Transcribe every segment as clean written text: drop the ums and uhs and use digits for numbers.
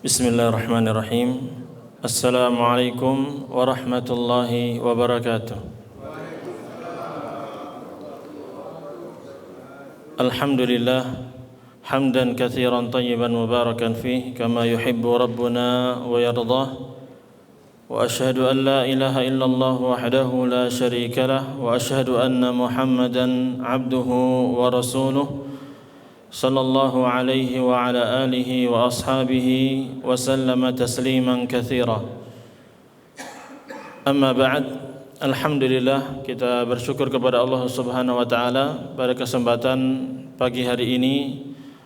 Bismillahirrahmanirrahim. Assalamualaikum warahmatullahi wabarakatuh. Alhamdulillah hamdan katsiran tayyiban mubarakan fih kama yuhibbu rabbuna wa yardah. Wa ashhadu an la ilaha illallah wahdahu la syarika lah wa ashhadu anna Muhammadan abduhu wa rasuluh sallallahu alaihi wa ala alihi wa ashabihi wa sallama tasliman katsira. Amma ba'd, alhamdulillah kita bersyukur kepada Allah Subhanahu wa taala pada kesempatan pagi hari ini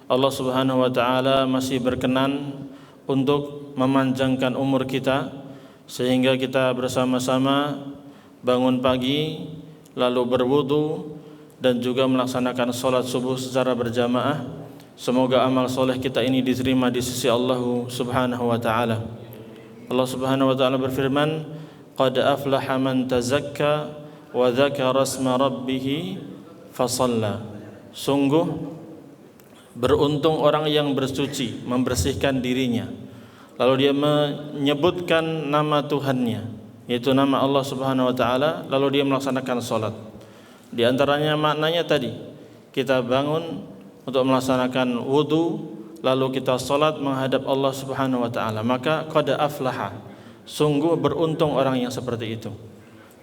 Allah Subhanahu wa taala masih berkenan untuk memanjangkan umur kita sehingga kita bersama-sama bangun pagi lalu berwudu dan juga melaksanakan sholat subuh secara berjamaah. Semoga amal soleh kita ini diterima di sisi Allah Subhanahu wa ta'ala. Allah Subhanahu wa ta'ala berfirman, qad aflaha man tazakka wa dzakara asma rabbih fasalla. Sungguh beruntung orang yang bersuci, membersihkan dirinya, lalu dia menyebutkan nama Tuhannya, yaitu nama Allah Subhanahu wa ta'ala, lalu dia melaksanakan sholat. Di antaranya maknanya tadi, kita bangun untuk melaksanakan wudu, lalu kita salat menghadap Allah Subhanahu wa taala, maka qad aflaha, sungguh beruntung orang yang seperti itu.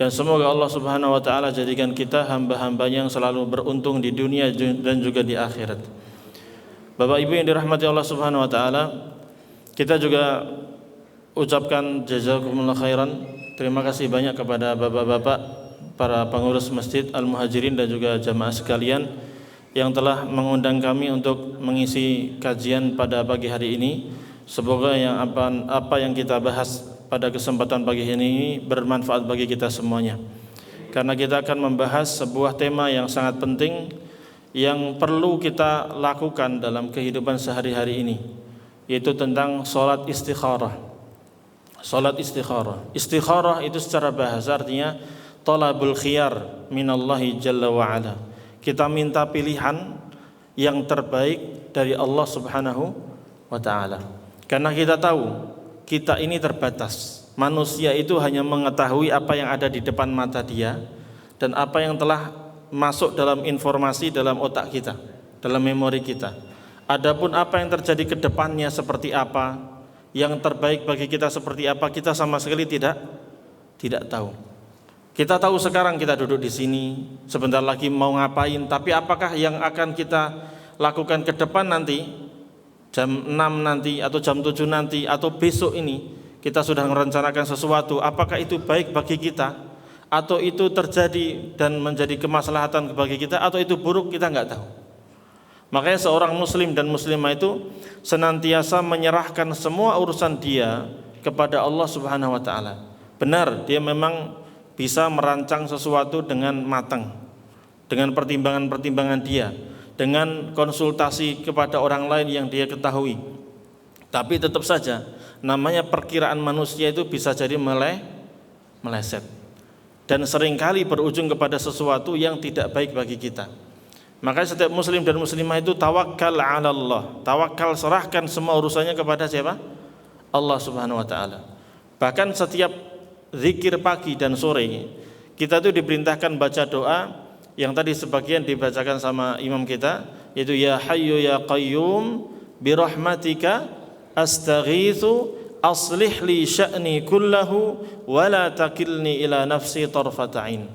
Dan semoga Allah Subhanahu wa taala jadikan kita hamba-hamba yang selalu beruntung di dunia dan juga di akhirat. Bapak Ibu yang dirahmati Allah Subhanahu wa taala, kita juga ucapkan jazakumullah khairan. Terima kasih banyak kepada bapak-bapak para pengurus Masjid Al-Muhajirin dan juga jamaah sekalian yang telah mengundang kami untuk mengisi kajian pada pagi hari ini. Semoga apa yang kita bahas pada kesempatan pagi ini bermanfaat bagi kita semuanya. Karena kita akan membahas sebuah tema yang sangat penting yang perlu kita lakukan dalam kehidupan sehari-hari ini, yaitu tentang salat istikharah. Salat istikharah. Istikharah itu secara bahasa artinya talabul khiyar minallahi jalla wa'ala. Kita minta pilihan yang terbaik dari Allah Subhanahu wa ta'ala. Karena kita tahu kita ini terbatas. Manusia itu hanya mengetahui apa yang ada di depan mata dia dan apa yang telah masuk dalam informasi dalam otak kita, dalam memori kita. Adapun apa yang terjadi ke depannya seperti apa, yang terbaik bagi kita seperti apa, kita sama sekali tidak tahu. Kita tahu sekarang kita duduk di sini, sebentar lagi mau ngapain, tapi apakah yang akan kita lakukan ke depan nanti, jam 6 nanti, atau jam 7 nanti, atau besok ini, kita sudah merencanakan sesuatu, apakah itu baik bagi kita, atau itu terjadi dan menjadi kemaslahatan bagi kita, atau itu buruk, kita nggak tahu. Makanya seorang muslim dan muslimah itu senantiasa menyerahkan semua urusan dia kepada Allah Subhanahu wa ta'ala. Benar, dia memang bisa merancang sesuatu dengan matang, dengan pertimbangan-pertimbangan dia, dengan konsultasi kepada orang lain yang dia ketahui. Tapi tetap saja namanya perkiraan manusia itu bisa jadi meleset dan seringkali berujung kepada sesuatu yang tidak baik bagi kita. Makanya setiap muslim dan muslimah itu tawakkal 'ala Allah. Tawakal, serahkan semua urusannya kepada siapa? Allah Subhanahu wa taala. Bahkan setiap zikir pagi dan sore kita tuh diperintahkan baca doa yang tadi sebagian dibacakan sama imam kita, yaitu ya hayyu ya qayyum birahmatika astaghitsu aslih li sya'ni kullahu wa la takilni ila nafsi tarfata'in.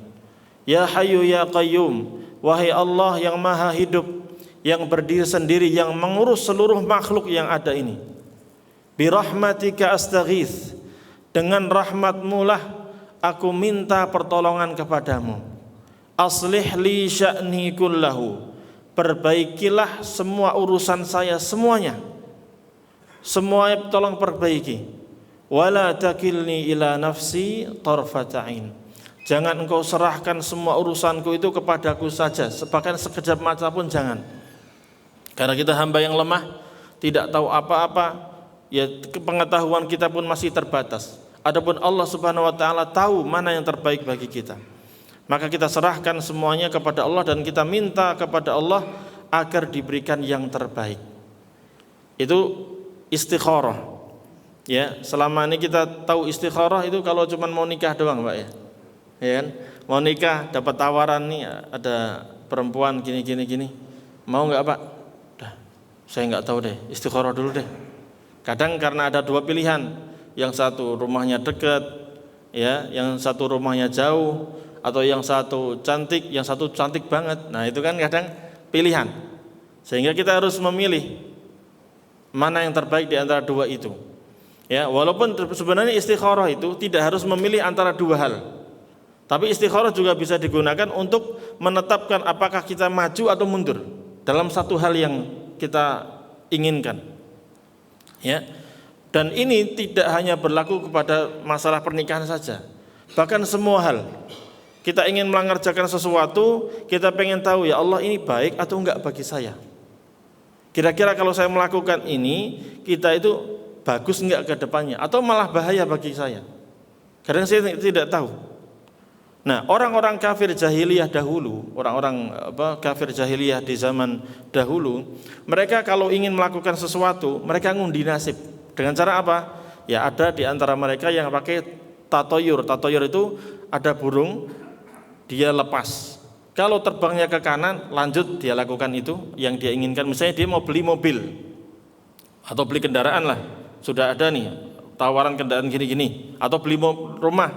Ya hayyu ya qayyum, wahai Allah yang maha hidup, yang berdiri sendiri, yang mengurus seluruh makhluk yang ada ini. Birahmatika astaghits, dengan rahmat-Mu lah aku minta pertolongan kepadamu. Aslih li sya'ni kullahu, perbaikilah semua urusan saya semuanya. Semua tolong perbaiki. Wala takilni ila nafsi tarfata'in, jangan engkau serahkan semua urusanku itu kepadaku saja, bahkan sekejap mata pun jangan. Karena kita hamba yang lemah, tidak tahu apa-apa, ya pengetahuan kita pun masih terbatas. Adapun Allah Subhanahu wa taala tahu mana yang terbaik bagi kita. Maka kita serahkan semuanya kepada Allah dan kita minta kepada Allah agar diberikan yang terbaik. Itu istikharah. Ya, selama ini kita tahu istikharah itu kalau cuma mau nikah doang, Pak ya. Ya kan? Mau nikah dapat tawaran nih ada perempuan gini. Mau enggak, Pak? Dah, saya enggak tahu deh, istikharah dulu deh. Kadang karena ada dua pilihan, yang satu rumahnya dekat, ya, yang satu rumahnya jauh, atau yang satu cantik banget. Nah, itu kan kadang pilihan. Sehingga kita harus memilih mana yang terbaik di antara dua itu. Ya, walaupun sebenarnya istikharah itu tidak harus memilih antara dua hal. Tapi istikharah juga bisa digunakan untuk menetapkan apakah kita maju atau mundur dalam satu hal yang kita inginkan. Ya. Dan ini tidak hanya berlaku kepada masalah pernikahan saja. Bahkan semua hal. Kita ingin mengerjakan sesuatu, kita pengen tahu ya Allah ini baik atau enggak bagi saya. Kira-kira kalau saya melakukan ini, kita itu bagus enggak ke depannya atau malah bahaya bagi saya. Kadang saya tidak tahu. Nah, orang-orang kafir jahiliyah dahulu, orang-orang kafir jahiliyah di zaman dahulu, mereka kalau ingin melakukan sesuatu, mereka ngundi nasib. Dengan cara apa? Ya ada di antara mereka yang pakai tatoyur. Tatoyur itu ada burung, dia lepas. Kalau terbangnya ke kanan, lanjut dia lakukan itu yang dia inginkan. Misalnya dia mau beli mobil atau beli kendaraan lah. Sudah ada nih tawaran kendaraan gini-gini, atau beli rumah,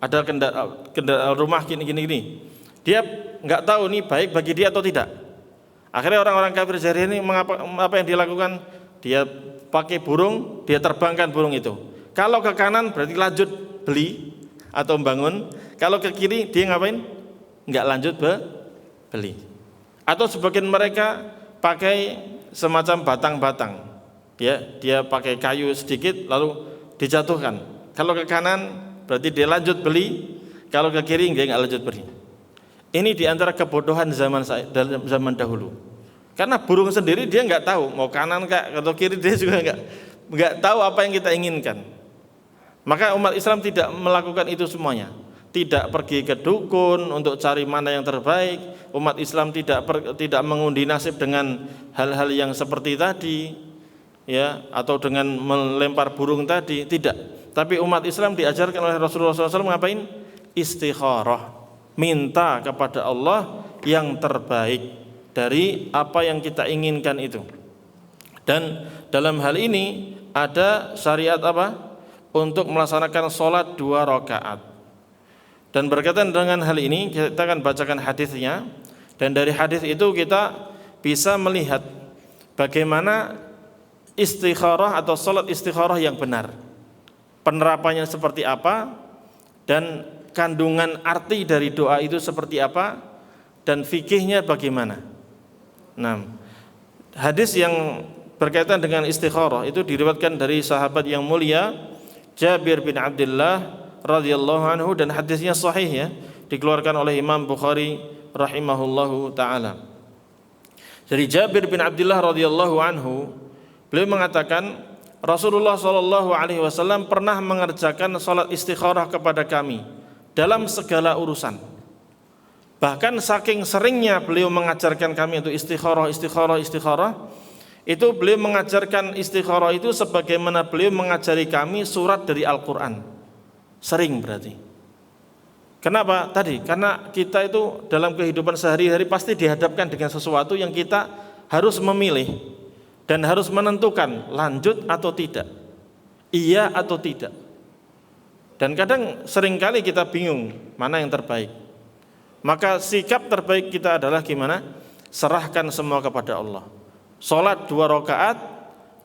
ada kendaraan rumah gini. Dia nggak tahu nih baik bagi dia atau tidak. Akhirnya orang-orang kafir jahiliyah ini apa yang dilakukan? Dia pakai burung, dia terbangkan burung itu. Kalau ke kanan berarti lanjut beli atau bangun. Kalau ke kiri dia ngapain? Nggak lanjut beli. Atau sebagian mereka pakai semacam batang-batang. Dia pakai kayu sedikit lalu dijatuhkan. Kalau ke kanan berarti dia lanjut beli, kalau ke kiri dia nggak lanjut beli. Ini diantara kebodohan zaman dahulu. Karena burung sendiri dia nggak tahu mau kanan atau kiri, dia juga nggak tahu apa yang kita inginkan. Maka umat Islam tidak melakukan itu semuanya. Tidak pergi ke dukun untuk cari mana yang terbaik. Umat Islam tidak mengundi nasib dengan hal-hal yang seperti tadi. Ya, atau dengan melempar burung tadi, tidak. Tapi umat Islam diajarkan oleh Rasulullah SAW ngapain? Istikharah, minta kepada Allah yang terbaik dari apa yang kita inginkan itu. Dan dalam hal ini ada syariat apa? Untuk melaksanakan sholat 2 rakaat. Dan berkaitan dengan hal ini kita akan bacakan hadisnya. Dan dari hadis itu kita bisa melihat bagaimana istikharah atau sholat istikharah yang benar, penerapannya seperti apa, dan kandungan arti dari doa itu seperti apa, dan fikihnya bagaimana. Nah, hadis yang berkaitan dengan istikharah itu diriwayatkan dari sahabat yang mulia Jabir bin Abdullah radhiyallahu anhu, dan hadisnya sahih ya, dikeluarkan oleh Imam Bukhari rahimahullahu taala. Dari Jabir bin Abdullah radhiyallahu anhu, beliau mengatakan Rasulullah SAW pernah mengerjakan salat istikharah kepada kami dalam segala urusan. Bahkan saking seringnya beliau mengajarkan kami untuk istikharah, itu beliau mengajarkan istikharah itu sebagaimana beliau mengajari kami surat dari Al-Quran. Sering berarti. Kenapa? Tadi karena kita itu dalam kehidupan sehari-hari pasti dihadapkan dengan sesuatu yang kita harus memilih dan harus menentukan lanjut atau tidak, iya atau tidak. Dan kadang seringkali kita bingung mana yang terbaik. Maka sikap terbaik kita adalah gimana? Serahkan semua kepada Allah. Salat 2 rakaat,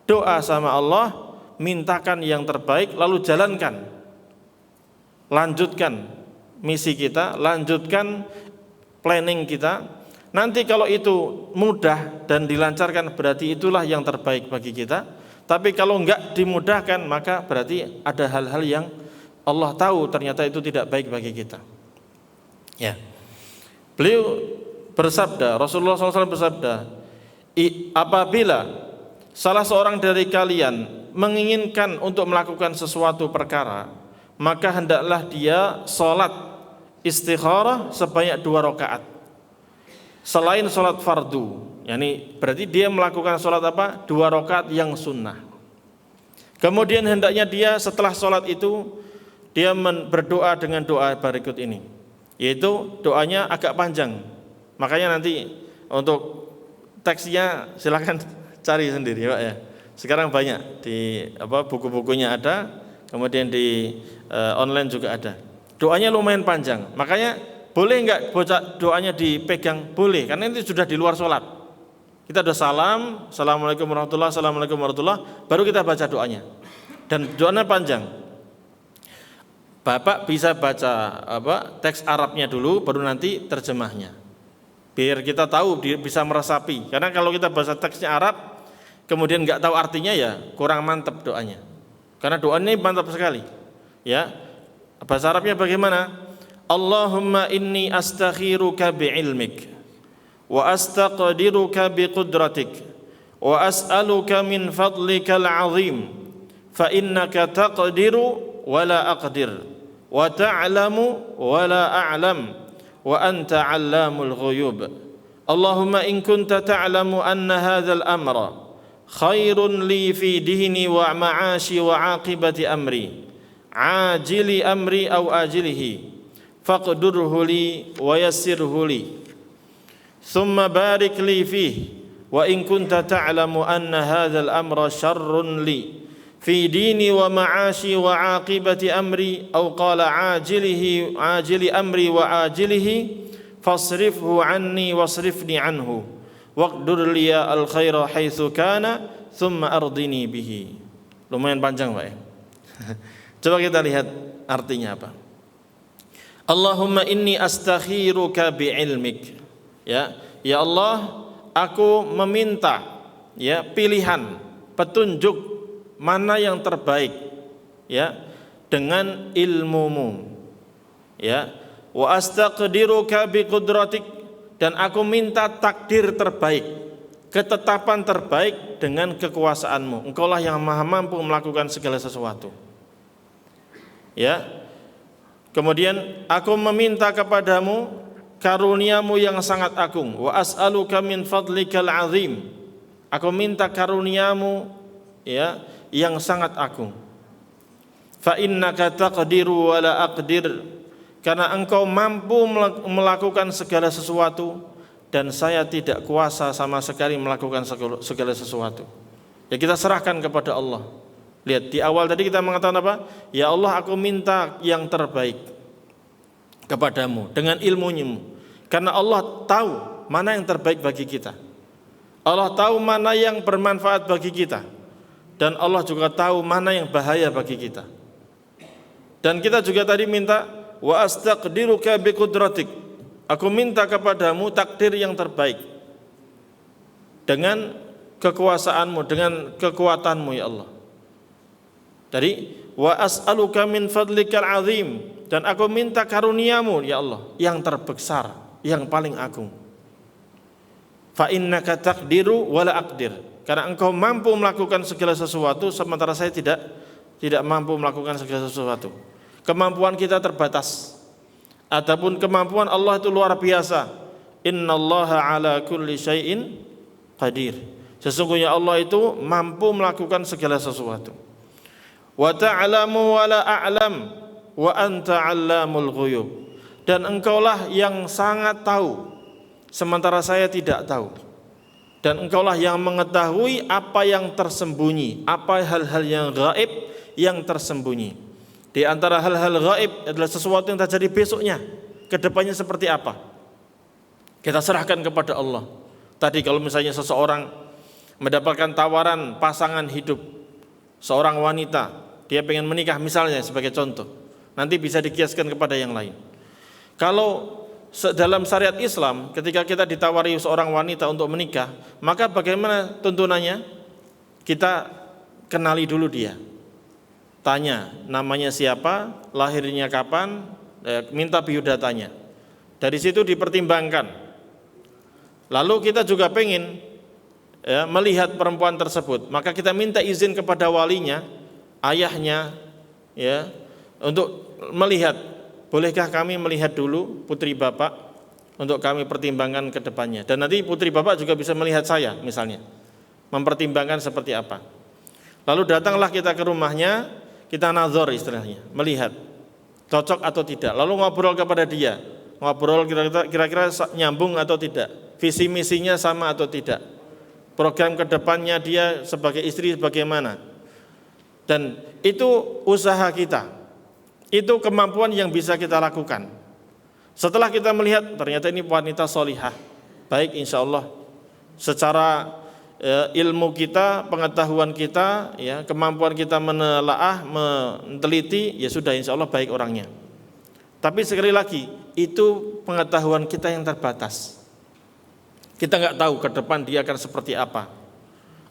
doa sama Allah, mintakan yang terbaik, lalu jalankan. Lanjutkan misi kita, lanjutkan planning kita. Nanti kalau itu mudah dan dilancarkan berarti itulah yang terbaik bagi kita. Tapi kalau enggak dimudahkan maka berarti ada hal-hal yang Allah tahu ternyata itu tidak baik bagi kita. Ya. Beliau bersabda, Rasulullah SAW bersabda, apabila salah seorang dari kalian menginginkan untuk melakukan sesuatu perkara, maka hendaklah dia salat istikharah sebanyak 2 rakaat. Selain salat fardu, yakni berarti dia melakukan salat apa? 2 rakaat yang sunnah. Kemudian hendaknya dia setelah sholat itu dia berdoa dengan doa berikut ini, yaitu doanya agak panjang. Makanya nanti untuk teksnya silakan cari sendiri Pak ya. Sekarang banyak di buku-bukunya ada, kemudian di online juga ada. Doanya lumayan panjang. Makanya boleh enggak baca doanya dipegang? Boleh, karena itu sudah di luar sholat. Kita sudah salam, assalamualaikum warahmatullahi, assalamualaikum warahmatullahi, baru kita baca doanya. Dan doanya panjang. Bapak bisa baca teks Arabnya dulu, baru nanti terjemahnya. Biar kita tahu, bisa meresapi. Karena kalau kita baca teksnya Arab, kemudian enggak tahu artinya, ya kurang mantap doanya. Karena doanya mantap sekali. Ya, bahasa Arabnya bagaimana? Allahumma inni astakhiruka bi'ilmik wa astaqdiruka biqudratik wa as'aluka min fadlikal azim fa innaka taqdiru wa la aqdir wa ta'lamu wa la a'lam wa anta 'allamul ghuyub. Allahumma in kunta ta'lamu anna hadzal amra khairun li fi dini wa ma'ashi wa 'aqibati amri ajili amri aw ajilihi faqdurhu li wa yassirhu li thumma barik li fihi wa in kunta ta'lamu anna hadzal amra syarrun li fi dini wa ma'ashi wa 'aqibati amri aw qala ajili amri wa ajilihi fasrifhu anni wasrifni anhu waqdur li al khaira haitsu kana thumma ardini bihi. Lumayan panjang Pak ya. Coba kita lihat artinya apa. Allahumma inni astakhiruka bi'ilmik. Ya Allah, aku meminta pilihan, petunjuk mana yang terbaik dengan ilmumu. Wa astaqdiruka biqudratik, dan aku minta takdir terbaik, ketetapan terbaik dengan kekuasaanmu. Engkaulah yang maha mampu melakukan segala sesuatu. Kemudian aku meminta kepadamu karuniamu yang sangat agung. Wa as'aluka min fadlikal azim. Aku minta karuniamu yang sangat agung. Fa innaka taqdiru wa la aqdir. Karena engkau mampu melakukan segala sesuatu dan saya tidak kuasa sama sekali melakukan segala sesuatu. Ya kita serahkan kepada Allah. Lihat di awal tadi kita mengatakan apa? Ya Allah, aku minta yang terbaik kepadamu dengan ilmu-Mu. Karena Allah tahu mana yang terbaik bagi kita. Allah tahu mana yang bermanfaat bagi kita. Dan Allah juga tahu mana yang bahaya bagi kita. Dan kita juga tadi minta wa astaqdiruka biqudratik. Aku minta kepadamu takdir yang terbaik dengan kekuasaanmu, dengan kekuatanmu ya Allah. Tadi wa as'aluka min fadlikal azim, dan aku minta karuniamu ya Allah yang terbesar, yang paling agung. Fa innaka taqdiru wa la aqdir. Karena engkau mampu melakukan segala sesuatu sementara saya tidak mampu melakukan segala sesuatu. Kemampuan kita terbatas. Adapun kemampuan Allah itu luar biasa. Innallaha ala kulli syai'in qadir. Sesungguhnya Allah itu mampu melakukan segala sesuatu. Wa ta'lamu wa la a'lam wa anta 'allamul ghuyub. Dan engkaulah yang sangat tahu sementara saya tidak tahu. Dan engkaulah yang mengetahui apa yang tersembunyi, apa hal-hal yang gaib yang tersembunyi. Di antara hal-hal gaib adalah sesuatu yang terjadi besoknya, kedepannya seperti apa. Kita serahkan kepada Allah. Tadi kalau misalnya seseorang mendapatkan tawaran pasangan hidup, seorang wanita, dia pengen menikah misalnya sebagai contoh, nanti bisa dikiaskan kepada yang lain. Kalau dalam syariat Islam, ketika kita ditawari seorang wanita untuk menikah, maka bagaimana tuntunannya? Kita kenali dulu dia, tanya namanya siapa, lahirnya kapan, minta biodatanya. Dari situ dipertimbangkan. Lalu kita juga pengen melihat perempuan tersebut, maka kita minta izin kepada walinya, ayahnya, untuk melihat. Bolehkah kami melihat dulu putri bapak untuk kami pertimbangkan ke depannya. Dan nanti putri bapak juga bisa melihat saya misalnya, mempertimbangkan seperti apa. Lalu datanglah kita ke rumahnya, kita nazar istilahnya, melihat cocok atau tidak. Lalu ngobrol kepada dia, ngobrol kira-kira nyambung atau tidak, visi misinya sama atau tidak, program kedepannya dia sebagai istri bagaimana. Dan itu usaha kita, itu kemampuan yang bisa kita lakukan. Setelah kita melihat ternyata ini wanita solihah, baik insya Allah secara ilmu kita, pengetahuan kita, ya, kemampuan kita menelaah, meneliti, ya sudah insya Allah baik orangnya. Tapi sekali lagi itu pengetahuan kita yang terbatas. Kita nggak tahu ke depan dia akan seperti apa,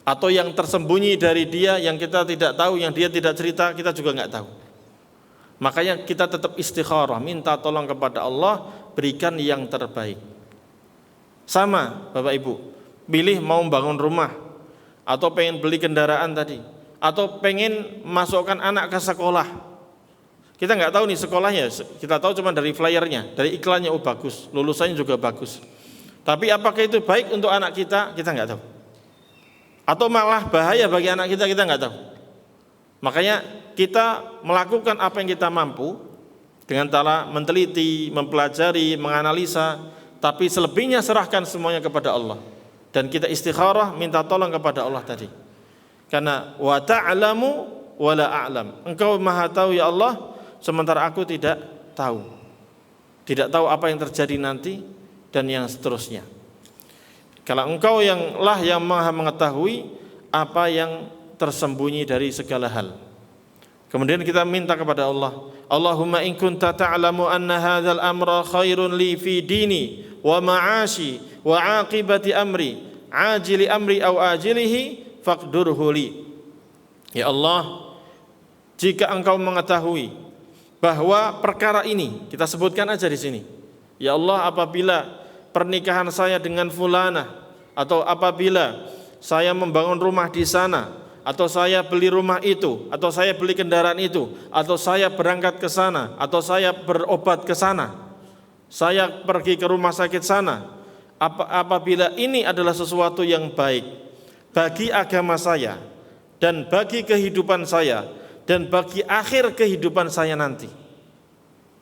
atau yang tersembunyi dari dia yang kita tidak tahu, yang dia tidak cerita, kita juga nggak tahu. Makanya kita tetap istikharah, minta tolong kepada Allah, berikan yang terbaik. Sama Bapak Ibu, pilih mau bangun rumah, atau pengen beli kendaraan tadi, atau pengen masukkan anak ke sekolah. Kita nggak tahu nih sekolahnya, kita tahu cuma dari flyernya, dari iklannya, oh bagus, lulusannya juga bagus. Tapi apakah itu baik untuk anak kita nggak tahu. Atau malah bahaya bagi anak kita nggak tahu. Makanya kita melakukan apa yang kita mampu dengan cara meneliti, mempelajari, menganalisa, tapi selebihnya serahkan semuanya kepada Allah. Dan kita istikharah, minta tolong kepada Allah tadi. Karena wa ta'lamu wa la a'lam. Engkau maha tahu ya Allah, sementara aku tidak tahu. Tidak tahu apa yang terjadi nanti dan yang seterusnya. Kalau engkau yang maha mengetahui apa yang tersembunyi dari segala hal. Kemudian kita minta kepada Allah, Allahumma in kunta ta'lamu anna hadzal amra khairun li fi dini wa ma'ashi wa aqibati amri ajili amri aw ajilihi faqdurhu li. Ya Allah, jika engkau mengetahui bahwa perkara ini, kita sebutkan aja di sini. Ya Allah, apabila pernikahan saya dengan fulanah, atau apabila saya membangun rumah di sana, atau saya beli rumah itu, atau saya beli kendaraan itu, atau saya berangkat ke sana, atau saya berobat ke sana, saya pergi ke rumah sakit sana, apabila ini adalah sesuatu yang baik bagi agama saya, dan bagi kehidupan saya, dan bagi akhir kehidupan saya nanti,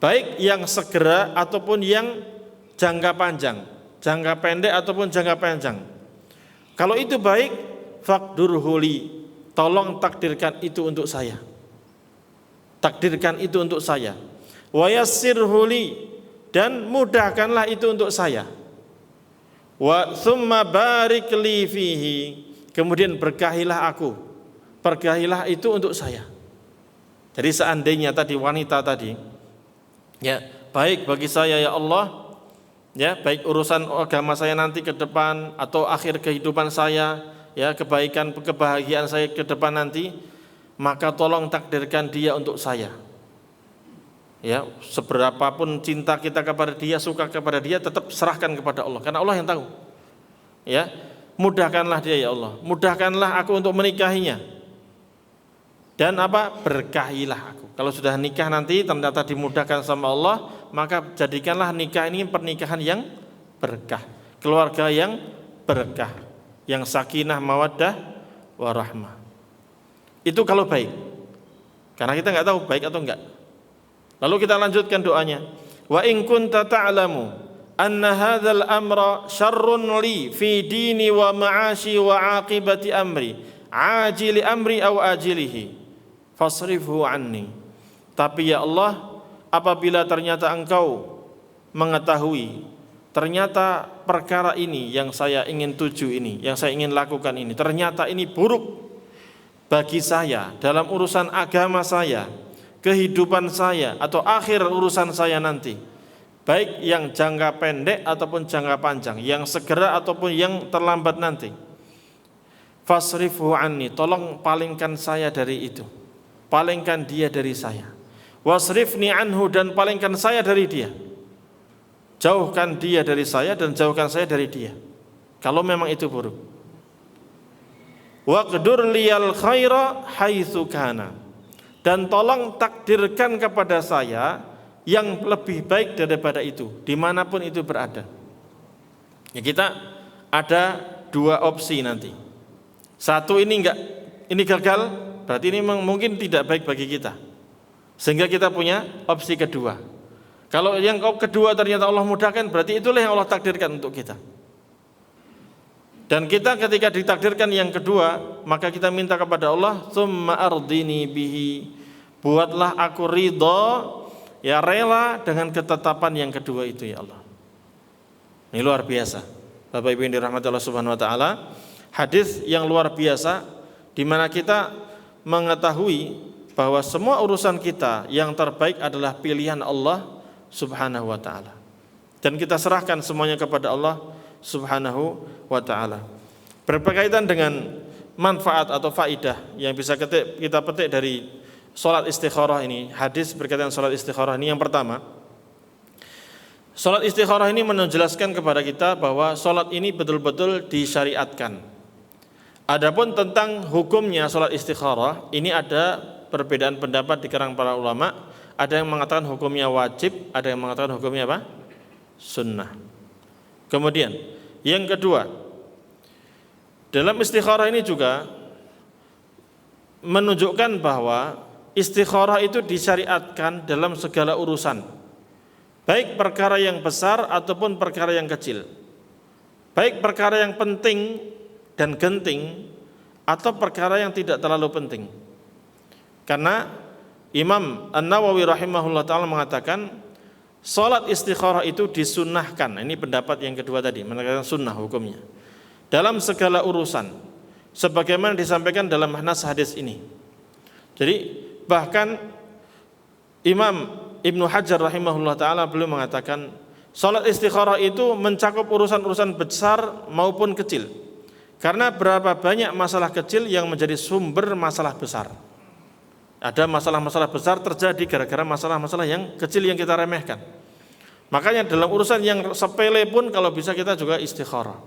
baik yang segera ataupun yang jangka panjang, jangka pendek ataupun jangka panjang, kalau itu baik, faqdurhu li, tolong takdirkan itu untuk saya. Takdirkan itu untuk saya. Wa yassirhu li, dan mudahkanlah itu untuk saya. Wa tsumma barik li fihi, kemudian berkahilah aku. Berkahilah itu untuk saya. Jadi seandainya tadi wanita tadi, ya, baik bagi saya ya Allah, ya, baik urusan agama saya nanti ke depan atau akhir kehidupan saya, ya, kebaikan, kebahagiaan saya ke depan nanti, maka tolong takdirkan dia untuk saya. Ya, seberapapun cinta kita kepada dia, suka kepada dia, tetap serahkan kepada Allah, karena Allah yang tahu. Ya, mudahkanlah dia ya Allah, mudahkanlah aku untuk menikahinya. Dan berkahilah aku. Kalau sudah nikah nanti ternyata dimudahkan sama Allah, maka jadikanlah nikah ini pernikahan yang berkah, keluarga yang berkah, yang sakinah, mawaddah, warahmah. Itu kalau baik. Karena kita nggak tahu baik atau enggak. Lalu kita lanjutkan doanya. Wa in kunta ta'lamu anna hadzal amra syarrun li fi dini wa ma'ashi wa aqibati amri ajili amri aw ajilihi fasrifhu anni. Tapi ya Allah, apabila ternyata engkau mengetahui ternyata perkara ini yang saya ingin tuju ini, yang saya ingin lakukan ini, ternyata ini buruk bagi saya dalam urusan agama saya, kehidupan saya, atau akhir urusan saya nanti, baik yang jangka pendek ataupun jangka panjang, yang segera ataupun yang terlambat nanti, fasrifhu anni, tolong palingkan saya dari itu, palingkan dia dari saya, wasrifni anhu, dan palingkan saya dari dia. Jauhkan dia dari saya dan jauhkan saya dari dia, kalau memang itu buruk. Waqdur liyal khaira haitsu kana, dan tolong takdirkan kepada saya yang lebih baik daripada itu, dimanapun itu berada. Ya, kita ada dua opsi nanti. Satu, ini gagal, berarti ini mungkin tidak baik bagi kita. Sehingga kita punya opsi kedua. Kalau yang kedua ternyata Allah mudahkan, berarti itulah yang Allah takdirkan untuk kita. Dan kita ketika ditakdirkan yang kedua, maka kita minta kepada Allah, tsumma ardini bihi, buatlah aku ridha, ya rela dengan ketetapan yang kedua itu ya Allah. Ini luar biasa. Bapak Ibu yang dirahmati Allah Subhanahu wa taala, hadis yang luar biasa di mana kita mengetahui bahwa semua urusan kita yang terbaik adalah pilihan Allah Subhanahu wa taala. Dan kita serahkan semuanya kepada Allah Subhanahu wa ta'ala. Berkaitan dengan manfaat atau faidah yang bisa kita petik dari sholat istikharah ini, hadis berkaitan sholat istikharah ini, yang pertama, sholat istikharah ini menjelaskan kepada kita bahwa sholat ini betul-betul disyariatkan. Adapun tentang hukumnya sholat istikharah, ini ada perbedaan pendapat di kalangan para ulama. Ada yang mengatakan hukumnya wajib, ada yang mengatakan hukumnya apa? Sunnah. Kemudian yang kedua, dalam istikharah ini juga menunjukkan bahwa istikharah itu disyariatkan dalam segala urusan, baik perkara yang besar ataupun perkara yang kecil, baik perkara yang penting dan genting atau perkara yang tidak terlalu penting. Karena Imam An-Nawawi rahimahullah ta'ala mengatakan salat istikharah itu disunnahkan. Ini pendapat yang kedua tadi, mengatakan sunnah hukumnya dalam segala urusan, sebagaimana disampaikan dalam nas hadis ini. Jadi bahkan Imam Ibnu Hajar rahimahullah ta'ala beliau mengatakan salat istikharah itu mencakup urusan-urusan besar maupun kecil, karena berapa banyak masalah kecil yang menjadi sumber masalah besar. Ada masalah-masalah besar terjadi gara-gara masalah-masalah yang kecil yang kita remehkan. Makanya dalam urusan yang sepele pun kalau bisa kita juga istikharah.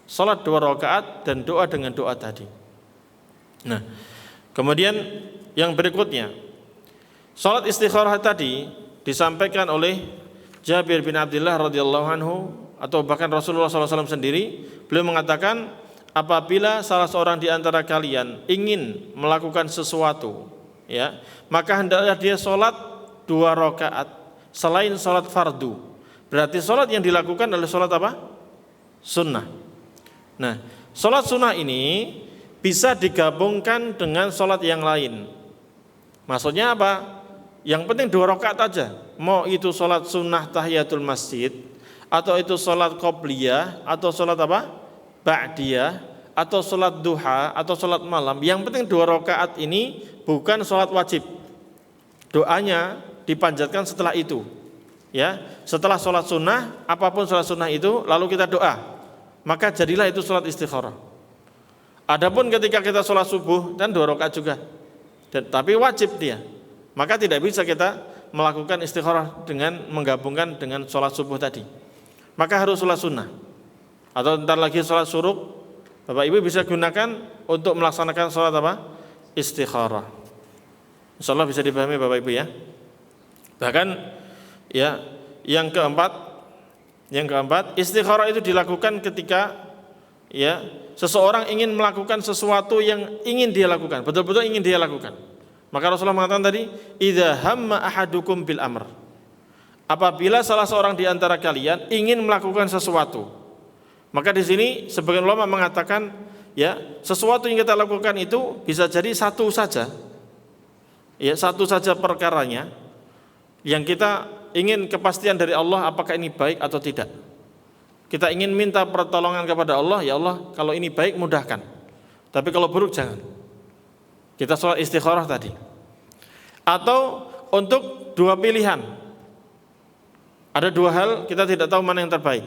Salat 2 rakaat dan doa dengan doa tadi. Nah, kemudian yang berikutnya, salat istikharah tadi disampaikan oleh Jabir bin Abdullah radhiyallahu anhu atau bahkan Rasulullah SAW sendiri. Beliau mengatakan, apabila salah seorang di antara kalian ingin melakukan sesuatu, ya, maka hendaklah dia sholat 2 rakaat selain sholat fardu. Berarti sholat yang dilakukan adalah sholat apa? Sunnah. Nah, sholat sunnah ini bisa digabungkan dengan sholat yang lain. Maksudnya apa? Yang penting 2 rakaat aja. Mau itu sholat sunnah tahiyatul masjid, atau itu sholat qobliyah, atau sholat apa? Ba'diyah, atau sholat duha, atau sholat malam. Yang penting 2 rakaat ini bukan sholat wajib. Doanya dipanjatkan setelah itu, ya. Setelah sholat sunnah, apapun sholat sunnah itu, lalu kita doa, maka jadilah itu sholat istikharah. Adapun ketika kita sholat subuh dan 2 rakaat juga, tapi wajib dia, maka tidak bisa kita melakukan istikharah dengan menggabungkan dengan sholat subuh tadi. Maka harus sholat sunnah. Atau ntar lagi sholat syuruk, Bapak Ibu bisa gunakan untuk melaksanakan sholat apa? Istikharah. Insyaallah bisa dipahami Bapak Ibu ya. Bahkan ya, yang keempat, istikharah itu dilakukan ketika ya seseorang ingin melakukan sesuatu yang ingin dia lakukan, betul-betul ingin dia lakukan. Maka Rasulullah mengatakan tadi, idza hamma ahadukum bil amr. Apabila salah seorang di antara kalian ingin melakukan sesuatu, maka di sini sebagian ulama mengatakan ya, sesuatu yang kita lakukan itu bisa jadi satu saja. Ya, satu saja perkaranya yang kita ingin kepastian dari Allah apakah ini baik atau tidak. Kita ingin minta pertolongan kepada Allah, ya Allah, kalau ini baik mudahkan. Tapi kalau buruk jangan. Kita sholat istikharah tadi. Atau untuk 2 pilihan. Ada 2 hal kita tidak tahu mana yang terbaik.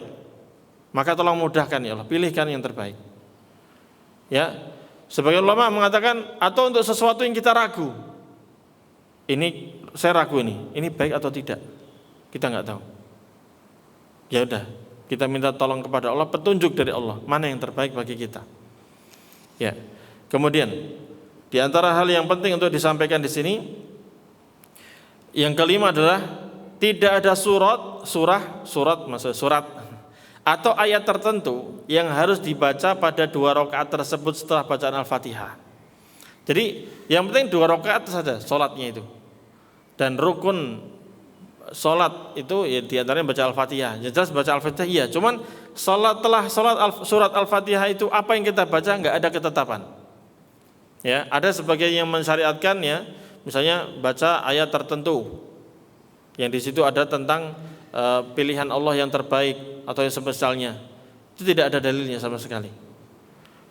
Maka tolong mudahkan ya Allah, pilihkan yang terbaik. Ya, sebagian ulama mengatakan atau untuk sesuatu yang kita ragu. Ini saya ragu ini baik atau tidak. Kita nggak tahu. Ya udah, kita minta tolong kepada Allah, petunjuk dari Allah, mana yang terbaik bagi kita. Ya. Kemudian di antara hal yang penting untuk disampaikan di sini, yang kelima adalah tidak ada surat atau ayat tertentu yang harus dibaca pada 2 rakaat tersebut setelah bacaan Al-Fatihah. Jadi yang penting 2 rakaat saja sholatnya itu. Dan rukun sholat itu ya diantaranya baca Al-Fatihah. Jelas baca Al-Fatihah iya, cuman setelah surat Al-Fatihah itu apa yang kita baca nggak ada ketetapan. Ya, ada sebagian yang mensyariatkan ya, misalnya baca ayat tertentu yang di situ ada tentang pilihan Allah yang terbaik atau yang semisalnya. Itu tidak ada dalilnya sama sekali.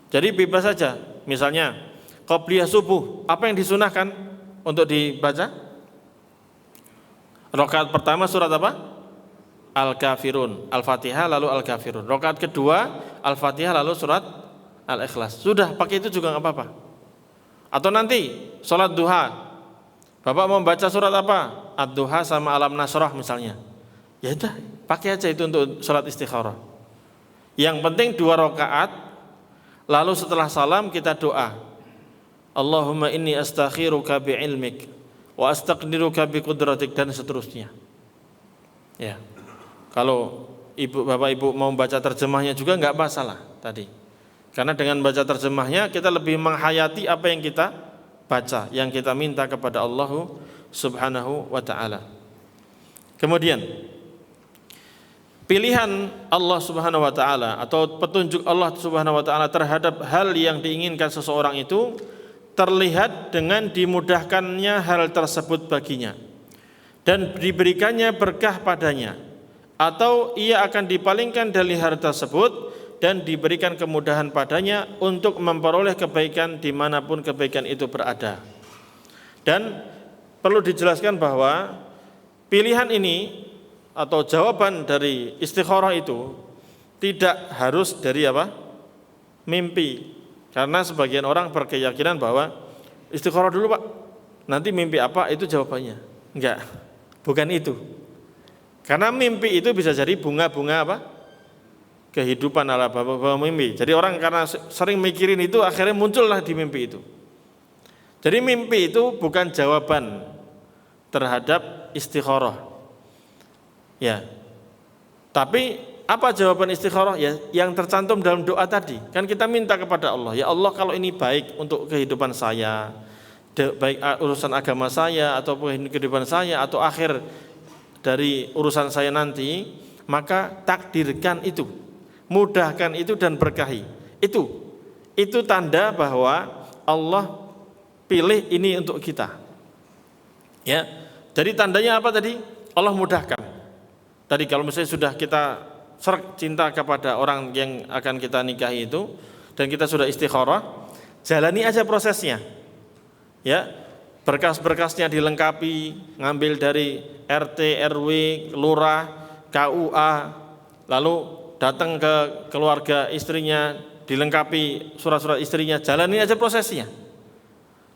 Jadi bebas saja. Misalnya qobliyah subuh, apa yang disunahkan untuk dibaca? Rakaat pertama surat apa? Al-Kafirun, Al-Fatihah lalu Al-Kafirun. Rakaat kedua Al-Fatihah lalu surat Al-Ikhlas. Sudah, pakai itu juga nggak apa-apa. Atau nanti sholat duha, Bapak mau baca surat apa? Ad-Duha sama Alam Nasrah misalnya. Ya udah, pakai aja itu untuk sholat istikharah. Yang penting 2 rakaat, lalu setelah salam kita doa. Allahumma inni astakhiruka bi'ilmik wa astaqdiruka biqudratik, dan seterusnya. Ya. Kalau Bapak Ibu mau baca terjemahnya juga enggak masalah tadi. Karena dengan baca terjemahnya kita lebih menghayati apa yang kita baca, yang kita minta kepada Allah Subhanahu wa taala. Kemudian pilihan Allah Subhanahu wa taala atau petunjuk Allah Subhanahu wa taala terhadap hal yang diinginkan seseorang itu terlihat dengan dimudahkannya hal tersebut baginya dan diberikannya berkah padanya, atau ia akan dipalingkan dari hal tersebut dan diberikan kemudahan padanya untuk memperoleh kebaikan dimanapun kebaikan itu berada. Dan perlu dijelaskan bahwa pilihan ini atau jawaban dari istikharah itu tidak harus dari apa? Mimpi. Karena sebagian orang berkeyakinan bahwa istikharah dulu Pak, nanti mimpi apa itu jawabannya. Enggak, bukan itu. Karena mimpi itu bisa jadi bunga-bunga apa? Kehidupan ala bawah mimpi. Jadi orang karena sering mikirin itu akhirnya muncullah di mimpi itu. Jadi mimpi itu bukan jawaban terhadap istikharah. Ya. Tapi apa jawaban istikharah? Ya, yang tercantum dalam doa tadi. Kan kita minta kepada Allah, ya Allah kalau ini baik untuk kehidupan saya, baik urusan agama saya atau kehidupan saya atau akhir dari urusan saya nanti, maka takdirkan itu, mudahkan itu dan berkahi. Itu tanda bahwa Allah pilih ini untuk kita. Ya. Jadi tandanya apa tadi? Allah mudahkan. Tadi kalau misalnya sudah kita serak cinta kepada orang yang akan kita nikahi itu dan kita sudah istikharah, jalani aja prosesnya. Ya. Berkas-berkasnya dilengkapi, ngambil dari RT, RW, lurah, KUA, lalu datang ke keluarga istrinya, dilengkapi surat-surat istrinya, jalani aja prosesnya.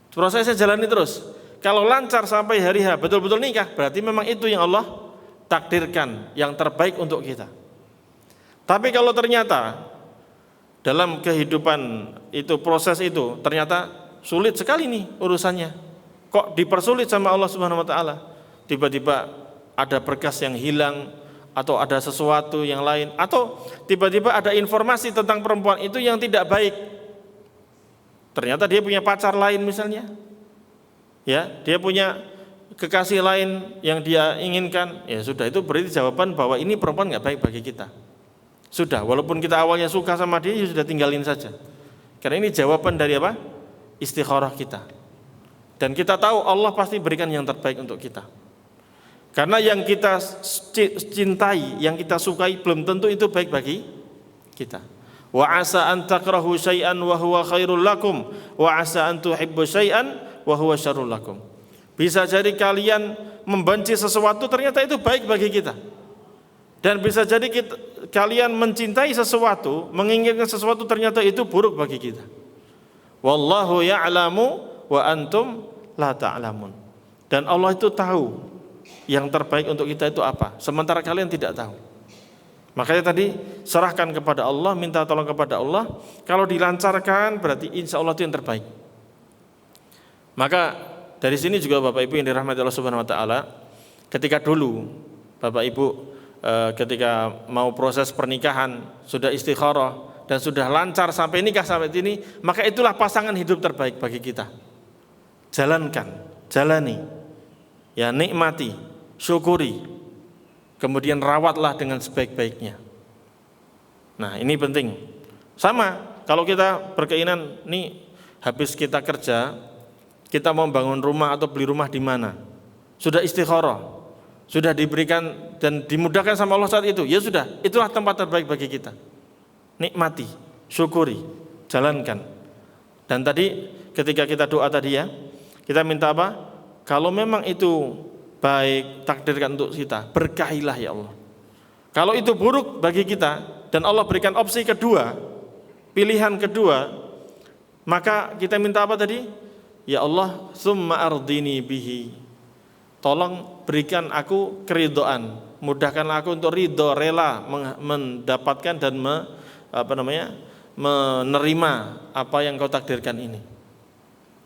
Prosesnya jalani terus. Kalau lancar sampai hari H, betul-betul nikah, berarti memang itu yang Allah takdirkan, yang terbaik untuk kita. Tapi kalau ternyata dalam kehidupan itu, proses itu, ternyata sulit sekali nih urusannya. Kok dipersulit sama Allah Subhanahu wa taala? Tiba-tiba ada berkas yang hilang, atau ada sesuatu yang lain, atau tiba-tiba ada informasi tentang perempuan itu yang tidak baik. Ternyata dia punya pacar lain misalnya. Ya, dia punya kekasih lain yang dia inginkan. Ya sudah, itu berarti jawaban bahwa ini perempuan enggak baik bagi kita. Sudah, walaupun kita awalnya suka sama dia, ya sudah tinggalin saja. Karena ini jawaban dari apa? Istikharah kita. Dan kita tahu Allah pasti berikan yang terbaik untuk kita. Karena yang kita cintai, yang kita sukai belum tentu itu baik bagi kita. Wa asa an takrahu syai'an wa huwa khairul lakum wa asa an tuhibbu syai'an wa huwa syarrul lakum. Bisa jadi kalian membenci sesuatu ternyata itu baik bagi kita. Dan bisa jadi kalian mencintai sesuatu, menginginkan sesuatu ternyata itu buruk bagi kita. Wallahu ya'lamu wa antum la ta'lamun. Dan Allah itu tahu yang terbaik untuk kita itu apa, sementara kalian tidak tahu. Makanya tadi serahkan kepada Allah, minta tolong kepada Allah. Kalau dilancarkan berarti insya Allah itu yang terbaik. Maka dari sini juga Bapak Ibu yang dirahmati Allah Subhanahu wa taala, ketika dulu Bapak Ibu ketika mau proses pernikahan sudah istikharah dan sudah lancar sampai nikah sampai ini, maka itulah pasangan hidup terbaik bagi kita. Jalankan, jalani, ya nikmati, syukuri, kemudian rawatlah dengan sebaik-baiknya. Nah ini penting. Sama kalau kita berkeinginan nih habis kita kerja, kita mau bangun rumah atau beli rumah di mana, sudah istikharah, sudah diberikan dan dimudahkan sama Allah saat itu, ya sudah, itulah tempat terbaik bagi kita. Nikmati, syukuri, jalankan. Dan tadi ketika kita doa tadi ya, kita minta apa? Kalau memang itu baik, takdirkan untuk kita, berkahilah ya Allah. Kalau itu buruk bagi kita dan Allah berikan opsi kedua, pilihan kedua, maka kita minta apa tadi? Ya Allah, summa ardini bihi. Tolong berikan aku keridhaan, mudahkanlah aku untuk ridho, rela mendapatkan dan menerima apa yang kau takdirkan ini.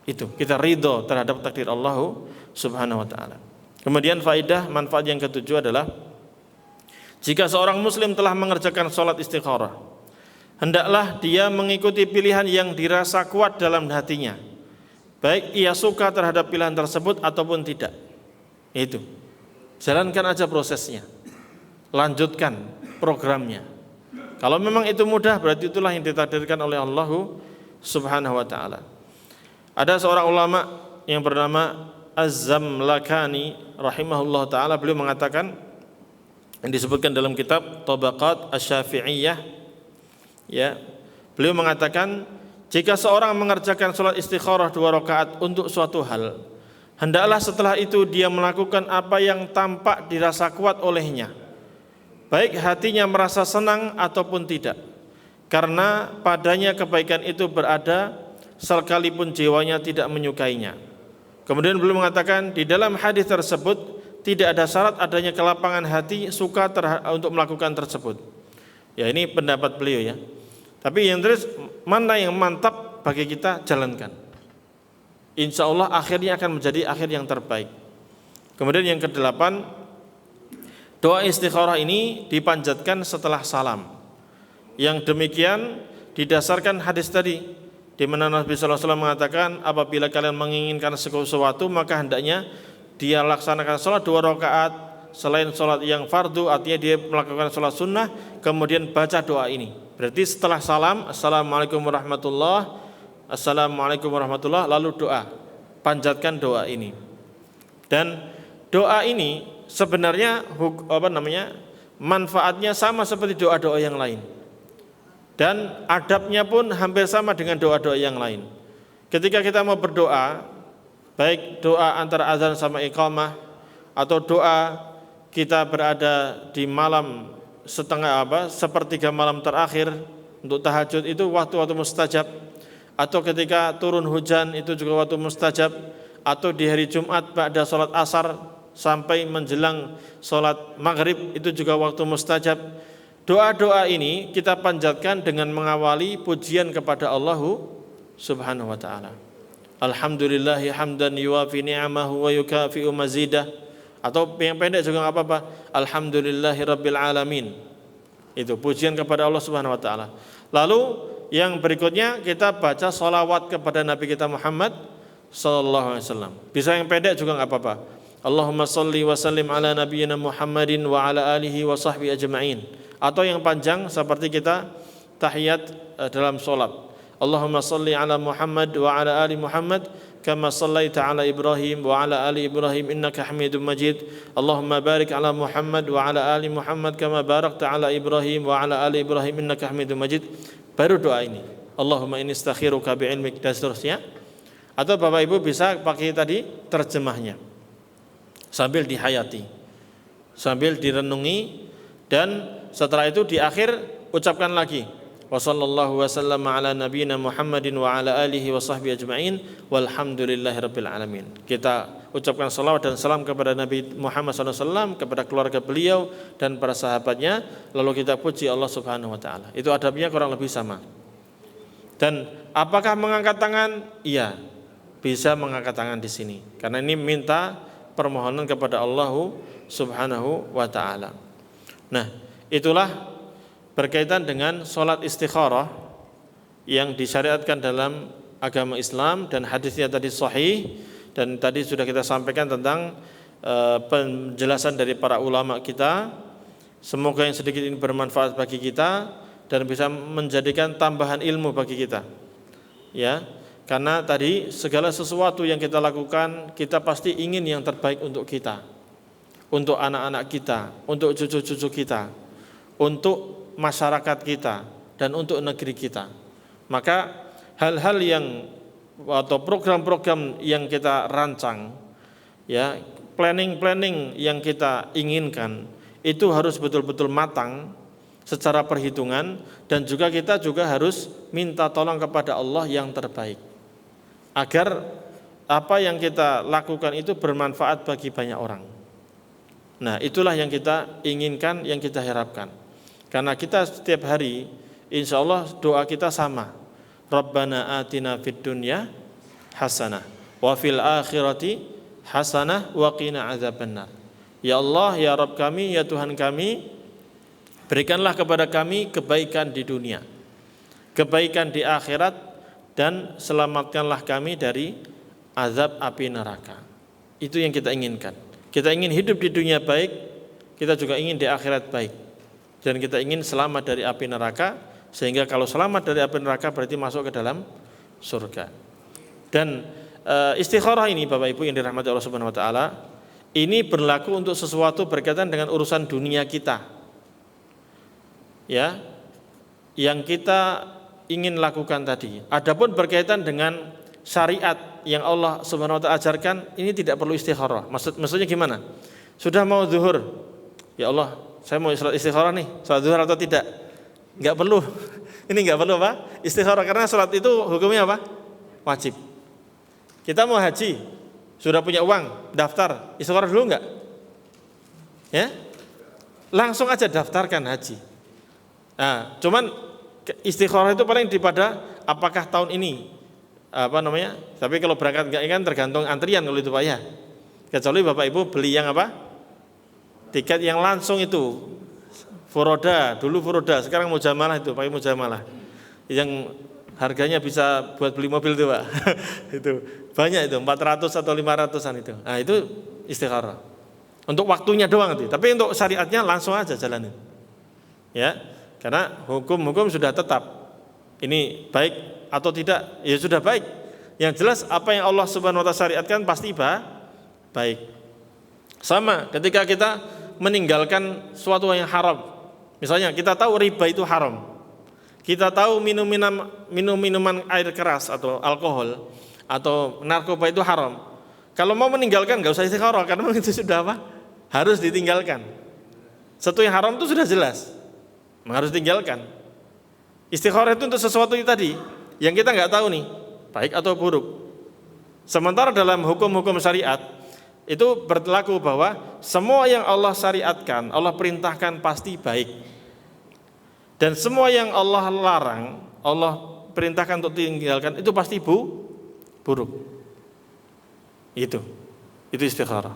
Itu kita ridho terhadap takdir Allah Subhanahu wa taala. Kemudian faedah manfaat yang ketujuh adalah jika seorang muslim telah mengerjakan sholat istikharah, hendaklah dia mengikuti pilihan yang dirasa kuat dalam hatinya, baik ia suka terhadap pilihan tersebut ataupun tidak. Itu jalankan aja prosesnya, lanjutkan programnya. Kalau memang itu mudah, berarti itulah yang ditakdirkan oleh Allah Subhanahu wa taala. Ada seorang ulama yang bernama Az-Zamlakani rahimahullah taala, beliau mengatakan, yang disebutkan dalam kitab Tabaqat Asy-Syafi'iyah, ya, beliau mengatakan jika seorang mengerjakan sholat istikharah 2 rakaat untuk suatu hal, hendaklah setelah itu dia melakukan apa yang tampak dirasa kuat olehnya, baik hatinya merasa senang ataupun tidak, karena padanya kebaikan itu berada sekalipun jiwanya tidak menyukainya. Kemudian beliau mengatakan di dalam hadis tersebut tidak ada syarat adanya kelapangan hati suka untuk melakukan tersebut. Ya ini pendapat beliau ya. Tapi yang terus mana yang mantap bagi kita, jalankan. Insya Allah akhirnya akan menjadi akhir yang terbaik. Kemudian yang ke-8, doa istikharah ini dipanjatkan setelah salam. Yang demikian didasarkan hadis tadi, di mana Nabi sallallahu alaihi wasallam mengatakan apabila kalian menginginkan sesuatu maka hendaknya dia laksanakan sholat 2 rakaat selain sholat yang fardu, artinya dia melakukan sholat sunnah, kemudian baca doa ini. Berarti setelah salam, assalamualaikum warahmatullah, lalu doa, panjatkan doa ini. Dan doa ini sebenarnya manfaatnya sama seperti doa-doa yang lain. Dan adabnya pun hampir sama dengan doa-doa yang lain. Ketika kita mau berdoa, baik doa antara azan sama iqamah, atau doa kita berada di malam sepertiga malam terakhir untuk tahajud, itu waktu-waktu mustajab. Atau ketika turun hujan itu juga waktu mustajab. Atau di hari Jumat pada sholat asar sampai menjelang sholat maghrib itu juga waktu mustajab. Doa-doa ini kita panjatkan dengan mengawali pujian kepada Allah Subhanahu wa taala. Alhamdulillahi hamdan yuwafi ni'amahu wa yukafi'u mazidah. Atau yang pendek juga enggak apa-apa. Alhamdulillahi rabbil alamin. Itu pujian kepada Allah Subhanahu wa taala. Lalu yang berikutnya kita baca sholawat kepada Nabi kita Muhammad sallallahu alaihi wasallam. Bisa yang pendek juga enggak apa-apa. Allahumma shalli wa sallim ala nabiyyina Muhammadin wa ala alihi wa sahbihi ajma'in. Atau yang panjang seperti kita tahiyat dalam sholat. Allahumma salli ala Muhammad wa ala ali Muhammad kama sallaita ala Ibrahim wa ala ali Ibrahim innaka Hamidum Majid. Allahumma barik ala Muhammad wa ala ali Muhammad kama barakta ala Ibrahim wa ala ali Ibrahim innaka Hamidum Majid. Baru doa ini. Allahumma inni astakhiruka bi'ilmik dan seterusnya. Atau Bapak Ibu bisa pakai tadi terjemahnya sambil dihayati, sambil direnungi, dan setelah itu di akhir ucapkan lagi wa sallallahu wasallam ala nabiyyina Muhammadin wa ala alihi wa sahbihi ajma'in walhamdulillahirabbil alamin. Kita ucapkan salawat dan salam kepada Nabi Muhammad SAW, kepada keluarga beliau dan para sahabatnya, lalu kita puji Allah Subhanahu wa taala. Itu adabnya kurang lebih sama. Dan apakah mengangkat tangan? Iya, bisa mengangkat tangan di sini karena ini minta permohonan kepada Allah Subhanahu wa taala. Nah, itulah berkaitan dengan sholat istikharah yang disyariatkan dalam agama Islam, dan hadisnya tadi sahih, dan tadi sudah kita sampaikan tentang penjelasan dari para ulama kita. Semoga yang sedikit ini bermanfaat bagi kita dan bisa menjadikan tambahan ilmu bagi kita. Ya, karena tadi segala sesuatu yang kita lakukan, kita pasti ingin yang terbaik untuk kita, untuk anak-anak kita, untuk cucu-cucu kita, untuk masyarakat kita, dan untuk negeri kita. Maka hal-hal yang atau program-program yang kita rancang, ya, planning yang kita inginkan itu harus betul-betul matang secara perhitungan, dan juga kita juga harus minta tolong kepada Allah yang terbaik agar apa yang kita lakukan itu bermanfaat bagi banyak orang. Nah, itulah yang kita inginkan, yang kita harapkan. Karena kita setiap hari insya Allah doa kita sama, Rabbana atina fid dunya hasanah wa fil akhirati hasanah wa qina adzabannar. Ya Allah, ya Rabb kami, ya Tuhan kami, berikanlah kepada kami kebaikan di dunia, kebaikan di akhirat, dan selamatkanlah kami dari azab api neraka. Itu yang kita inginkan. Kita ingin hidup di dunia baik, kita juga ingin di akhirat baik, dan kita ingin selamat dari api neraka, sehingga kalau selamat dari api neraka berarti masuk ke dalam surga. Dan istikharah ini Bapak Ibu yang dirahmati Allah Subhanahu wa taala, ini berlaku untuk sesuatu berkaitan dengan urusan dunia kita, ya, yang kita ingin lakukan tadi. Adapun berkaitan dengan syariat yang Allah Subhanahu wa taala ajarkan, ini tidak perlu istikharah. Maksudnya gimana? Sudah mau zuhur, ya Allah, saya mau salat istikharah nih, salat zuhur atau tidak? Enggak perlu. Ini enggak perlu apa? Istikharah, karena salat itu hukumnya apa? Wajib. Kita mau haji, sudah punya uang, daftar, istikharah dulu enggak? Ya? Langsung aja daftarkan haji. Nah, cuman istikharah itu paling pada apakah tahun ini tapi kalau berangkat enggak kan tergantung antrian kalau itu Pak ya. Kecuali Bapak Ibu beli yang apa? Tiket yang langsung itu. Furoda, dulu furoda, sekarang mujamalah itu, pakai mujamalah. Yang harganya bisa buat beli mobil itu Pak. Itu banyak itu, 400 atau 500-an itu. Nah, itu istikharah. Untuk waktunya doang itu. Tapi untuk syariatnya langsung aja jalanin. Ya. Karena hukum sudah tetap. Ini baik atau tidak, ya sudah baik. Yang jelas apa yang Allah Subhanahu wa taala syariatkan pasti baik. Sama ketika kita meninggalkan suatu yang haram. Misalnya kita tahu riba itu haram. Kita tahu minuman air keras atau alkohol atau narkoba itu haram. Kalau mau meninggalkan enggak usah istikharah, karena itu sudah apa? Harus ditinggalkan. Satu yang haram itu sudah jelas, harus ditinggalkan. Istikharah itu untuk sesuatu yang tadi yang kita enggak tahu nih, baik atau buruk. Sementara dalam hukum-hukum syariat itu berlaku bahwa semua yang Allah syariatkan, Allah perintahkan pasti baik. Dan semua yang Allah larang, Allah perintahkan untuk ditinggalkan itu pasti buruk. Itu istikharah.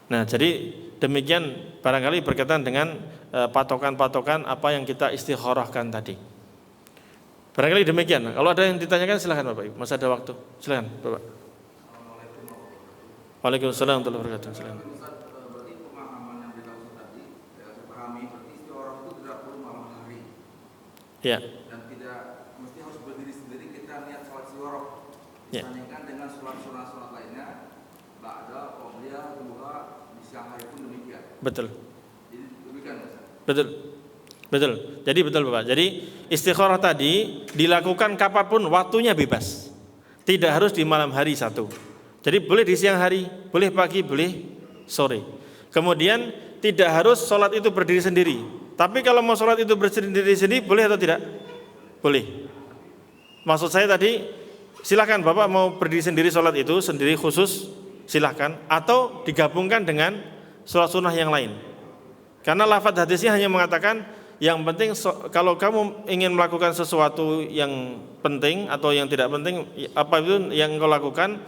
Nah, jadi demikian barangkali berkaitan dengan patokan-patokan apa yang kita istikharahkan tadi. Barangkali demikian. Kalau ada yang ditanyakan silakan Bapak Ibu, masih ada waktu. Silakan Bapak. Waalaikumsalam warahmatullahi wabarakatuh. Silakan. Berarti pemahaman yang dilakukan tadi, saya pahami berarti istiqoroh itu tidak perlu malam hari. Ya. Dan tidak mesti harus berdiri sendiri kita niat sholat istiqoroh. Ya. Dibandingkan dengan sholat lainnya, ba'da, qobliyah, duha, di siang hari pun demikian. Betul. Jadi demikian Ustaz. Betul. Jadi betul Bapak. Jadi istikharah tadi dilakukan kapanpun, waktunya bebas. Tidak harus di malam hari satu. Jadi boleh di siang hari, boleh pagi, boleh sore. Kemudian tidak harus sholat itu berdiri sendiri. Tapi kalau mau sholat itu berdiri sendiri, boleh atau tidak? Boleh. Maksud saya tadi, silakan Bapak mau berdiri sendiri sholat itu sendiri khusus, silakan. Atau digabungkan dengan sholat sunnah yang lain. Karena lafadz hadisnya hanya mengatakan, yang penting kalau kamu ingin melakukan sesuatu yang penting atau yang tidak penting, apa itu yang kau lakukan,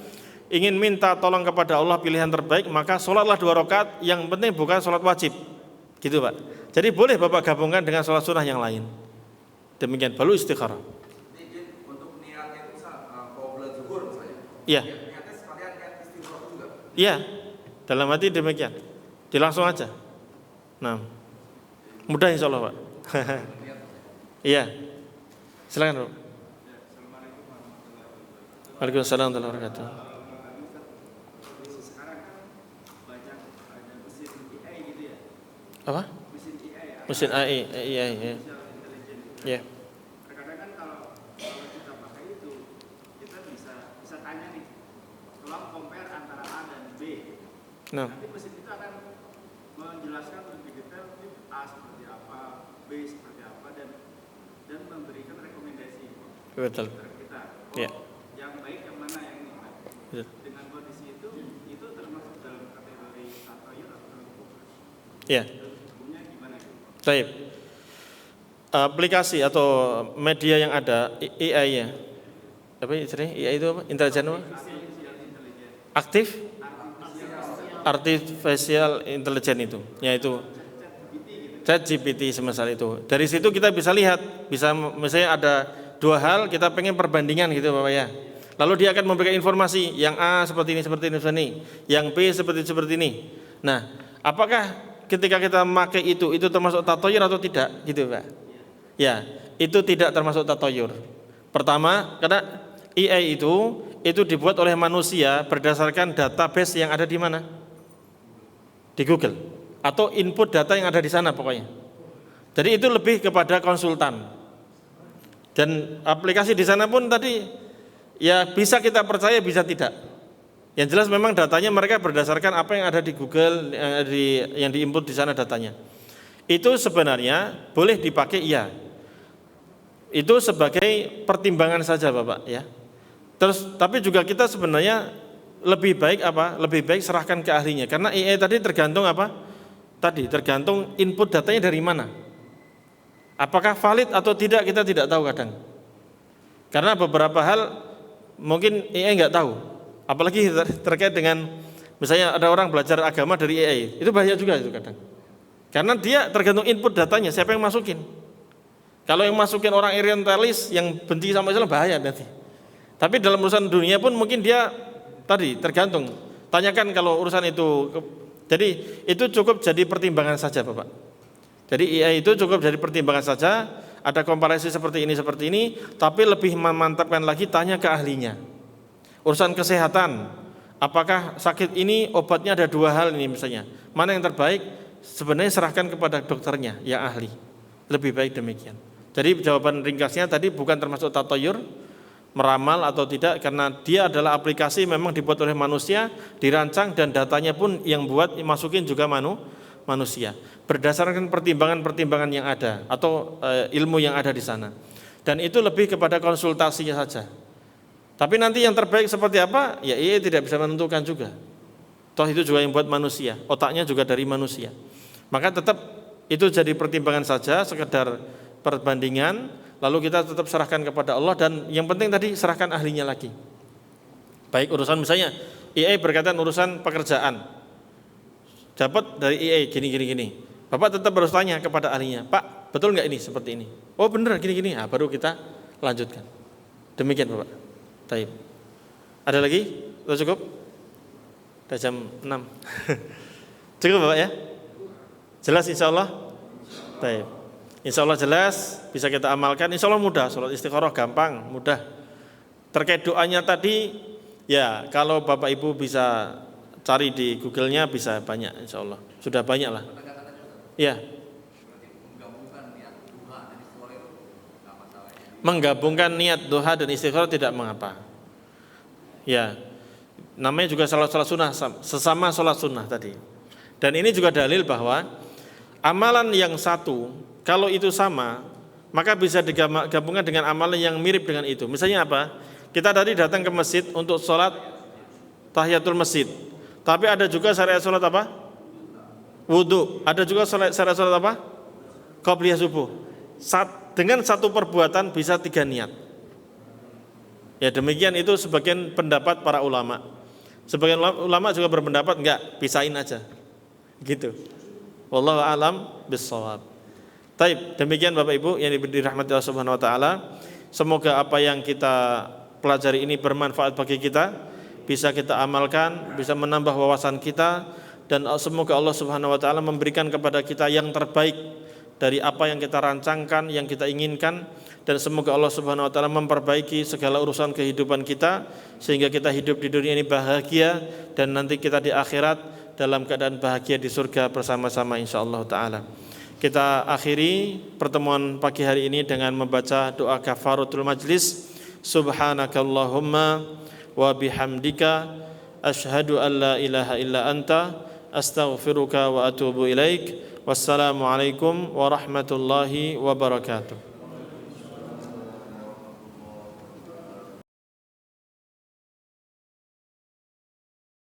ingin minta tolong kepada Allah pilihan terbaik, maka sholatlah 2 rakaat, yang penting bukan sholat wajib, gitu Pak. Jadi boleh Bapak gabungkan dengan sholat sunnah yang lain. Demikian baru istikharah. Ini untuk niatnya itu qobliyah zuhur misalnya. Iya. Niatnya sekalian niat istikharah juga. Iya. Dalam hati demikian. Dilangsung aja. Nah. Mudah insyaallah, Pak. Iya. Silakan, Pak. Waalaikumsalam warahmatullahi wabarakatuh. Apa? Mesin AI, ya. Ya. Terkadang kan kalau kita pakai itu, kita bisa tanya nih, tolong compare antara A dan B. Nah. Nanti mesin itu akan menjelaskan lebih detail A seperti apa, B seperti apa, dan memberikan rekomendasi Betul. kepada kita. Ya. Yang baik yang mana yang ini? Betul. Dengan kondisi itu termasuk dalam kategori tatoyur atau fokus. Ya. Hukumnya gimana? Baik. Aplikasi atau media yang ada AI ya. Apa istilahnya? AI itu apa? Intelijen apa? Aktif? Artificial intelligence itu. Yaitu ChatGPT semisal itu. Dari situ kita bisa lihat, bisa misalnya ada dua hal kita pengen perbandingan gitu Bapak ya. Lalu dia akan memberikan informasi yang A seperti ini, yang B seperti ini. Nah, apakah ketika kita memakai itu termasuk tatoyur atau tidak gitu Pak? Ya, itu tidak termasuk tatoyur. Pertama, karena AI itu dibuat oleh manusia berdasarkan database yang ada di mana? Di Google atau input data yang ada di sana pokoknya. Jadi itu lebih kepada konsultan. Dan aplikasi di sana pun tadi ya bisa kita percaya bisa tidak. Yang jelas memang datanya mereka berdasarkan apa yang ada di Google yang diinput di sana datanya. Itu sebenarnya boleh dipakai iya. Itu sebagai pertimbangan saja Bapak ya. Terus tapi juga kita sebenarnya lebih baik apa? Lebih baik serahkan ke ahlinya karena AI tadi tergantung apa? Tadi tergantung input datanya dari mana. Apakah valid atau tidak kita tidak tahu kadang. Karena beberapa hal mungkin AI nggak tahu. Apalagi terkait dengan misalnya ada orang belajar agama dari AI, itu bahaya juga itu kadang. Karena dia tergantung input datanya, siapa yang masukin. Kalau yang masukin orang orientalis yang benci sama Islam bahaya nanti. Tapi dalam urusan dunia pun mungkin dia tadi tergantung. Tanyakan kalau urusan itu. Jadi itu cukup jadi pertimbangan saja Bapak. Jadi AI itu cukup jadi pertimbangan saja. Ada komparasi seperti ini, tapi lebih memantapkan lagi tanya ke ahlinya. Urusan kesehatan, apakah sakit ini obatnya ada dua hal ini misalnya. Mana yang terbaik? Sebenarnya serahkan kepada dokternya yang ahli. Lebih baik demikian. Jadi jawaban ringkasnya tadi bukan termasuk tatoyur, meramal atau tidak, karena dia adalah aplikasi memang dibuat oleh manusia, dirancang dan datanya pun yang buat masukin juga manusia. Berdasarkan pertimbangan-pertimbangan yang ada atau ilmu yang ada di sana. Dan itu lebih kepada konsultasinya saja. Tapi nanti yang terbaik seperti apa? Ya ia tidak bisa menentukan juga. Toh itu juga yang buat manusia, otaknya juga dari manusia. Maka tetap itu jadi pertimbangan saja, sekedar perbandingan, lalu kita tetap serahkan kepada Allah dan yang penting tadi serahkan ahlinya lagi. Baik urusan misalnya AI berkaitan urusan pekerjaan. Dapat dari AI gini. Bapak tetap harus tanya kepada ahlinya, Pak betul nggak ini seperti ini? Oh benar gini. Nah, baru kita lanjutkan. Demikian Bapak. Taib. Ada lagi? Sudah cukup? Sudah jam 6. Cukup Bapak ya? Jelas insya Allah? Taib. Insya Allah jelas, bisa kita amalkan. Insya Allah mudah, sholat istikharah gampang, mudah. Terkait doanya tadi, ya kalau Bapak Ibu bisa cari di Google-nya bisa banyak insya Allah. Sudah banyak lah. Ya. Menggabungkan niat duha dan istikharah tidak mengapa. Ya, namanya juga salat sunnah, sesama salat sunnah tadi. Dan ini juga dalil bahwa amalan yang satu kalau itu sama maka bisa digabungkan dengan amalan yang mirip dengan itu. Misalnya apa? Kita tadi datang ke masjid untuk sholat tahiyatul masjid. Tapi ada juga syariat sholat apa? Wudu. Ada juga syariat sholat apa? Qobliyah subuh. Dengan satu perbuatan bisa 3 niat. Ya demikian itu sebagian pendapat para ulama. Sebagian ulama juga berpendapat enggak, pisahin aja. Gitu. Wallahu a'lam bissawab. Taib, demikian Bapak Ibu yang dirahmati Allah Subhanahu wa taala. Semoga apa yang kita pelajari ini bermanfaat bagi kita, bisa kita amalkan, bisa menambah wawasan kita, dan semoga Allah Subhanahu wa taala memberikan kepada kita yang terbaik dari apa yang kita rancangkan, yang kita inginkan, dan semoga Allah Subhanahu wa taala memperbaiki segala urusan kehidupan kita sehingga kita hidup di dunia ini bahagia dan nanti kita di akhirat dalam keadaan bahagia di surga bersama-sama insyaallah taala. Kita akhiri pertemuan pagi hari ini dengan membaca doa kafaratul majlis. Subhanakallahumma wa bihamdika asyhadu an la ilaha illa anta astaghfiruka wa atubu ilaik. Wassalamualaikum warahmatullahi wabarakatuh.